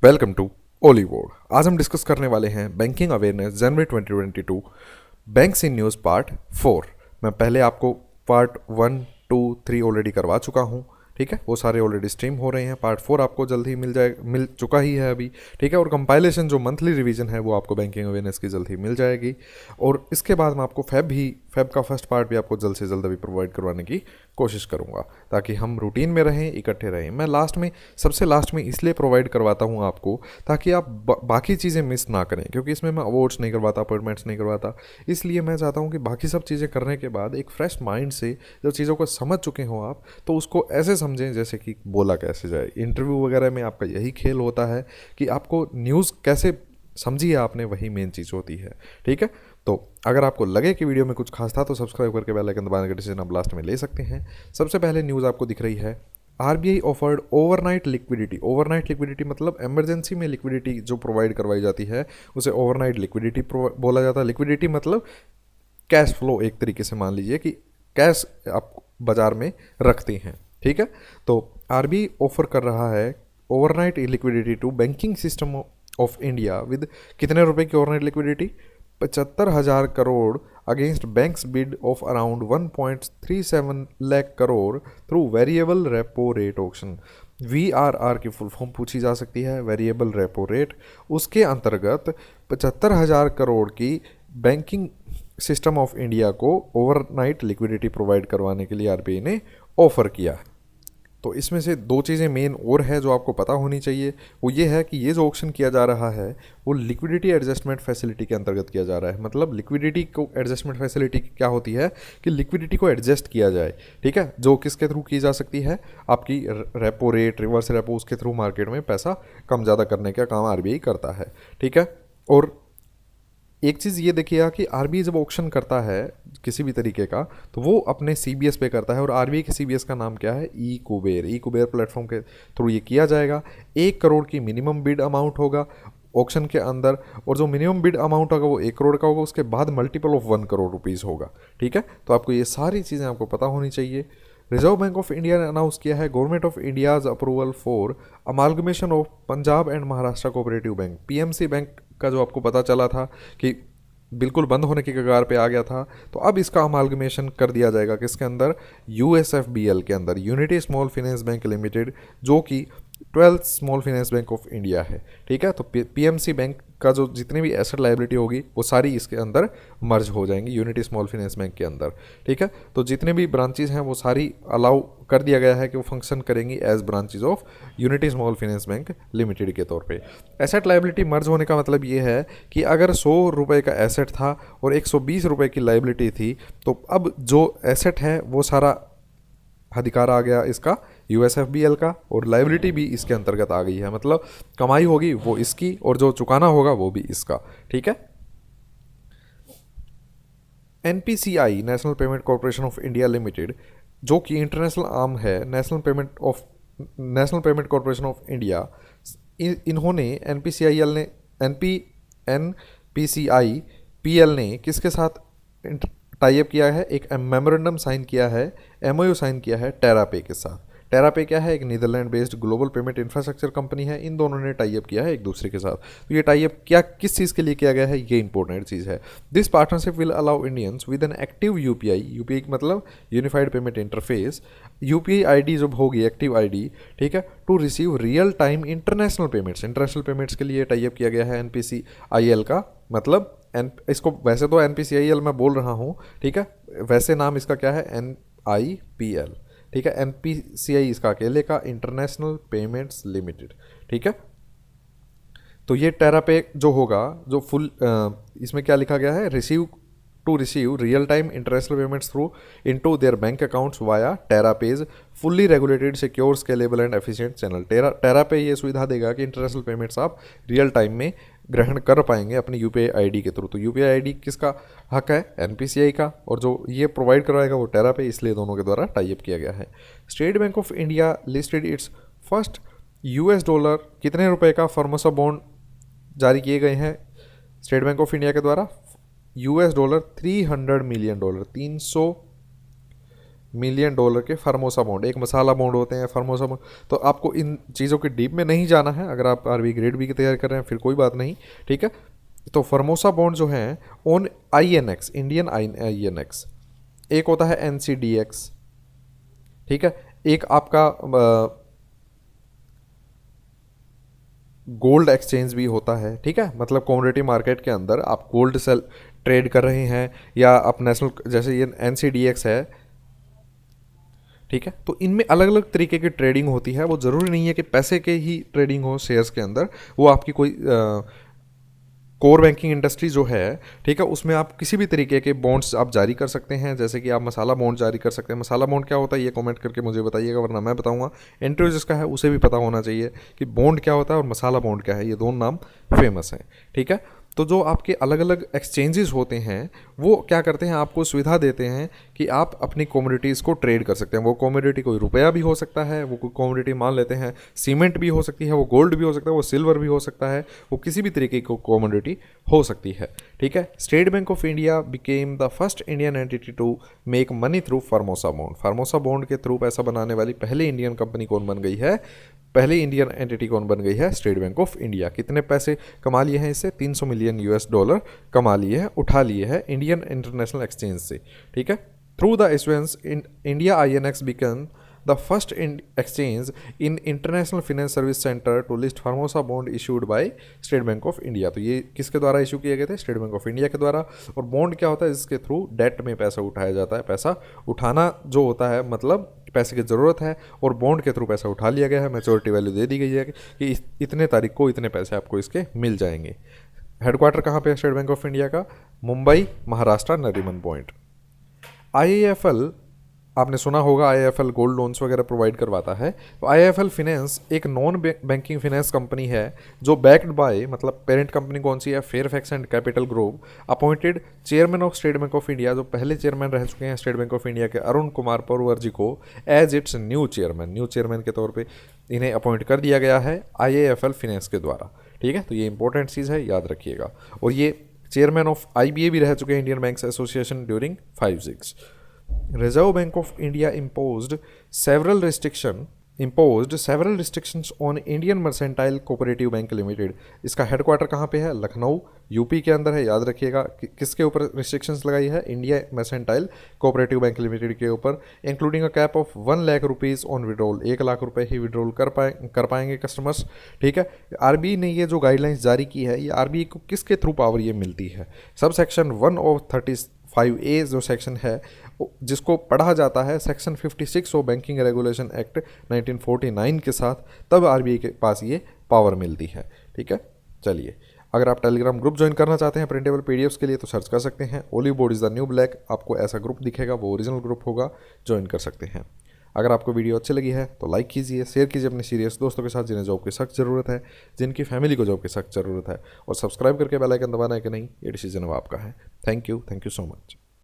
Welcome to Ollywood. आज हम discuss करने वाले हैं banking awareness January 2022 banks in news part 4। मैं पहले आपको पार्ट 1, 2, 3 ऑलरेडी करवा चुका हूँ। ठीक है, वो सारे ऑलरेडी स्ट्रीम हो रहे हैं। पार्ट 4 आपको जल्द ही मिल चुका ही है अभी। ठीक है, और कंपाइलेशन जो मंथली रिवीजन है वो आपको बैंकिंग अवेयरनेस की जल्द ही मिल जाएगी। और इसके बाद मैं आपको फैब का फर्स्ट पार्ट भी आपको जल्द से जल्द अभी प्रोवाइड करवाने की कोशिश करूँगा, ताकि हम रूटीन में रहें, इकट्ठे रहें। मैं सबसे लास्ट में इसलिए प्रोवाइड करवाता हूँ आपको, ताकि आप बाकी चीज़ें मिस ना करें, क्योंकि इसमें मैं अवार्ड्स नहीं करवाता, अपॉइंटमेंट्स नहीं करवाता। इसलिए मैं चाहता हूँ कि बाकी सब चीज़ें करने के बाद एक फ्रेश माइंड से जब चीज़ों को समझ चुके हों आप, तो उसको ऐसे समझें जैसे कि बोला कैसे जाए। इंटरव्यू वगैरह में आपका यही खेल होता है कि आपको न्यूज़ कैसे समझिए आपने, वही मेन चीज़ होती है। ठीक है, तो अगर आपको लगे कि वीडियो में कुछ खास था तो सब्सक्राइब करके बेल आइकन दबाने का डिसीजन आप लास्ट में ले सकते हैं। सबसे पहले न्यूज़ आपको दिख रही है, RBI offered overnight liquidity. Overnight liquidity मतलब इमरजेंसी में लिक्विडिटी जो प्रोवाइड करवाई जाती है उसे ओवरनाइट लिक्विडिटी बोला जाता है। लिक्विडिटी मतलब कैश फ्लो, एक तरीके से मान लीजिए कि कैश आप बाजार में रखते हैं। ठीक है, तो आरबीआई ऑफर कर रहा है overnight liquidity to banking system of India with कितने रुपए की overnight liquidity? 75,000 crore against banks bid of around 1.37 lakh crore through variable repo rate auction. VRR की फुल फॉर्म पूछी जा सकती है, वेरिएबल रेपो रेट। उसके अंतर्गत 75,000 करोड़ की बैंकिंग सिस्टम ऑफ इंडिया को ओवरनाइट लिक्विडिटी प्रोवाइड करवाने के लिए आरबीआई ने ऑफर किया है। तो इसमें से दो चीज़ें मेन और है जो आपको पता होनी चाहिए। वो ये है कि ये जो ऑक्शन किया जा रहा है वो लिक्विडिटी एडजस्टमेंट फैसिलिटी के अंतर्गत किया जा रहा है। मतलब लिक्विडिटी को एडजस्टमेंट फैसिलिटी क्या होती है कि लिक्विडिटी को एडजस्ट किया जाए। ठीक है, जो किसके थ्रू की जा सकती है? आपकी रेपो रेट, रिवर्स रेपो, उसके थ्रू मार्केट में पैसा कम ज़्यादा करने का काम आरबीआई करता है। ठीक है, और एक चीज़ ये देखिएगा कि आरबीआई जब ऑक्शन करता है किसी भी तरीके का, तो वो अपने सीबीएस पे करता है। और आरबीआई के सीबीएस का नाम क्या है? ई कुबेर प्लेटफॉर्म के थ्रू ये किया जाएगा। 1 करोड़ की मिनिमम बिड अमाउंट होगा ऑक्शन के अंदर, और जो मिनिमम बिड अमाउंट होगा वो 1 करोड़ का होगा। उसके बाद मल्टीपल ऑफ 1 करोड़ रुपीज़ होगा। ठीक है, तो आपको ये सारी चीज़ें आपको पता होनी चाहिए। रिजर्व बैंक ऑफ इंडिया ने अनाउंस किया है government of India's approval for amalgamation of Punjab and Maharashtra cooperative bank. PMC bank का जो आपको पता चला था कि बिल्कुल बंद होने की कगार पे आ गया था, तो अब इसका अमालगमेशन कर दिया जाएगा किसके अंदर? यूएसएफबीएल के अंदर, unity small finance bank limited, जो कि 12th small finance bank of India है। ठीक है, तो पीएमसी बैंक का जो जितनी भी एसेट लाइबिलिटी होगी वो सारी इसके अंदर मर्ज हो जाएंगी, यूनिटी स्मॉल फाइनेंस बैंक के अंदर। ठीक है, तो जितने भी ब्रांचेज हैं वो सारी अलाउ कर दिया गया है कि वो फंक्शन करेंगी as branches of unity small finance bank limited के तौर पे। एसेट लाइबिलिटी मर्ज होने का मतलब ये है कि अगर 100 रुपये का एसेट था और 120 रुपये की लाइबिलिटी थी, तो अब जो एसेट है वो सारा अधिकार आ गया इसका यूएसएफबीएल का, और लाइबिलिटी भी इसके अंतर्गत आ गई है। मतलब कमाई होगी वो इसकी और जो चुकाना होगा वो भी इसका। ठीक है, NPCI, national payment corporation of India limited, जो कि इंटरनेशनल आर्म है national payment corporation of India, इन्होंने एनपीसीआई पीएल ने किसके साथ टाई अप किया है? एक मेमोरेंडम साइन किया है, एमओयू साइन किया है टेरापे के साथ। टेरापे क्या है? एक Netherland based global payment infrastructure company है। इन दोनों ने टाई अप किया है एक दूसरे के साथ। तो ये टाई अप क्या किस चीज़ के लिए किया गया है, ये इंपॉर्टेंट चीज़ है। This partnership will allow Indians with an active UPI मतलब unified payment interface, UPI ID जब होगी एक्टिव आईडी, ठीक है, to receive real time international payments के लिए टाई अप किया गया है एनपीसीआईएल का। मतलब इसको वैसे तो एनपीसीआईएल मैं बोल रहा हूँ, ठीक है, वैसे नाम इसका क्या है? NIPL। ठीक है, एनपीसीआई इसका अकेले का, इंटरनेशनल पेमेंट्स लिमिटेड। ठीक है, तो ये टेरापे जो होगा, जो फुल इसमें क्या लिखा गया है? Receive real time international payments through into their bank accounts via TerraPay's fully regulated secure scalable and efficient channel. TerraPay ये सुविधा देगा कि इंटरनेशनल पेमेंट्स आप रियल टाइम में ग्रहण कर पाएंगे अपनी यूपीआई आईडी के थ्रू। तो यूपीआई आईडी किसका हक है? एनपीसीआई का, और जो ये प्रोवाइड करवाएगा वो टेरापे, इसलिए दोनों के द्वारा टाई अप किया गया है। State Bank of India listed it's first $, कितने रुपए का फॉर्मोसा बॉन्ड जारी किए गए हैं स्टेट बैंक ऑफ इंडिया के द्वारा? $300 मिलियन, 300 मिलियन डॉलर के फर्मोसा बॉन्ड, एक मसाला बॉन्ड होते हैं, फर्मोसा बॉन्ड। तो आपको इन चीज़ों के डीप में नहीं जाना है, अगर आप आरबी ग्रेड बी की तैयारी कर रहे हैं फिर कोई बात नहीं, ठीक है। तो फर्मोसा बॉन्ड जो हैं ऑन INX, इंडियन INX, एक होता है NCDX, ठीक है, एक आपका गोल्ड एक्सचेंज भी होता है, ठीक है। मतलब कमोडिटी मार्केट के अंदर आप गोल्ड सेल ट्रेड कर रहे हैं, या आप नेशनल, जैसे ये NCDX है, ठीक है। तो इनमें अलग अलग तरीके की ट्रेडिंग होती है, वो ज़रूरी नहीं है कि पैसे के ही ट्रेडिंग हो शेयर्स के अंदर, वो आपकी कोई कोर बैंकिंग इंडस्ट्री जो है, ठीक है, उसमें आप किसी भी तरीके के बॉन्ड्स आप जारी कर सकते हैं, जैसे कि आप मसाला बॉन्ड जारी कर सकते हैं। मसाला बॉन्ड क्या होता है ये कमेंट करके मुझे बताइएगा, वरना मैं बताऊंगा। इंटरव्यू जिसका है उसे भी पता होना चाहिए कि बॉन्ड क्या होता है और मसाला बॉन्ड क्या है, ये दोनों नाम फेमस हैं, ठीक है। तो जो आपके अलग अलग एक्सचेंजेस होते हैं वो क्या करते हैं, आपको सुविधा देते हैं कि आप अपनी कमोडिटीज़ को ट्रेड कर सकते हैं। वो कमोडिटी कोई रुपया भी हो सकता है, वो कोई कमोडिटी मान लेते हैं सीमेंट भी हो सकती है, वो गोल्ड भी हो सकता है, वो सिल्वर भी हो सकता है, वो किसी भी तरीके की कमोडिटी हो सकती है, ठीक है। State Bank of India became the first Indian entity to make money through Formosa bond. Formosa bond के थ्रू पैसा बनाने वाली पहली इंडियन कंपनी कौन बन गई है, पहली इंडियन एंटिटी कौन बन गई है, स्टेट बैंक ऑफ इंडिया। कितने पैसे कमा लिए हैं इससे, 300 मिलियन US डॉलर कमा लिए हैं, उठा लिए हैं इंडियन इंटरनेशनल एक्सचेंज से, ठीक है। Through the issuance India INX become the first exchange in international finance service centre to list Formosa bond issued by State Bank of India. तो ये किसके द्वारा इशू किए गए थे, स्टेट बैंक ऑफ इंडिया के द्वारा। और बॉन्ड क्या होता है, जिसके थ्रू डेट में पैसा उठाया जाता है। पैसा उठाना जो होता है मतलब पैसे की ज़रूरत है और बॉन्ड के थ्रू पैसा उठा लिया गया है, मैच्योरिटी वैल्यू दे दी गई है कि इतने तारीख को इतने पैसे आपको इसके मिल जाएंगे। हेडक्वार्टर कहाँ पे है स्टेट बैंक ऑफ इंडिया का, मुंबई, महाराष्ट्र, नरीमन पॉइंट। IIFL, आपने सुना होगा IIFL गोल्ड लोन्स वगैरह प्रोवाइड करवाता है। तो IIFL फिनेंस एक नॉन बैंकिंग फिनेंस कंपनी है जो बैक्ड बाय, मतलब पेरेंट कंपनी कौन सी है, Fairfax and capital group. Appointed chairman of state Bank of India, जो पहले चेयरमैन रह चुके हैं स्टेट बैंक ऑफ इंडिया के, अरुण कुमार पौरवर जी को एज इट्स न्यू चेयरमैन के तौर पर इन्हें अपॉइंट कर दिया गया है IIFL फिनेंस के द्वारा, ठीक है। तो ये इंपॉर्टेंट चीज़ है, याद रखिएगा। और ये चेयरमैन ऑफ IBA भी रह चुके हैं, Indian banks association, during 5-6। Reserve Bank of India imposed several restrictions on Indian Mercantile Cooperative Bank Limited। इसका हेडक्वार्टर कहाँ पे है, लखनऊ, यूपी के अंदर है, याद रखिएगा। किसके ऊपर रिस्ट्रिक्शंस लगाई है, India mercantile cooperative bank limited के ऊपर, including a cap of 1 lakh rupees on withdrawal. 1 lakh रुपए ही विड्रॉल कर पाएंगे कस्टमर्स, ठीक है। RBI ने ये जो गाइडलाइंस जारी की है, ये RBI को किसके थ्रू पावर ये मिलती है, सब सेक्शन 1 ऑफ 35A जो सेक्शन है जिसको पढ़ा जाता है section 56 of banking regulation act 1949 के साथ, तब RBI के पास ये पावर मिलती है, ठीक है। चलिए, अगर आप टेलीग्राम ग्रुप ज्वाइन करना चाहते हैं प्रिंटेबल PDFs के लिए तो सर्च कर सकते हैं, olive board is the new black. आपको ऐसा ग्रुप दिखेगा, वो ओरिजिनल ग्रुप होगा, ज्वाइन कर सकते हैं। अगर आपको वीडियो अच्छी लगी है तो लाइक कीजिए, शेयर कीजिए अपने सीरियस दोस्तों के साथ जिन्हें जॉब की सख्त ज़रूरत है, जिनकी फैमिली को जॉब की सख्त ज़रूरत है, और सब्सक्राइब करके बेल आइकन दबाना है कि नहीं, ये डिसीजन अब आपका है। Thank you so much.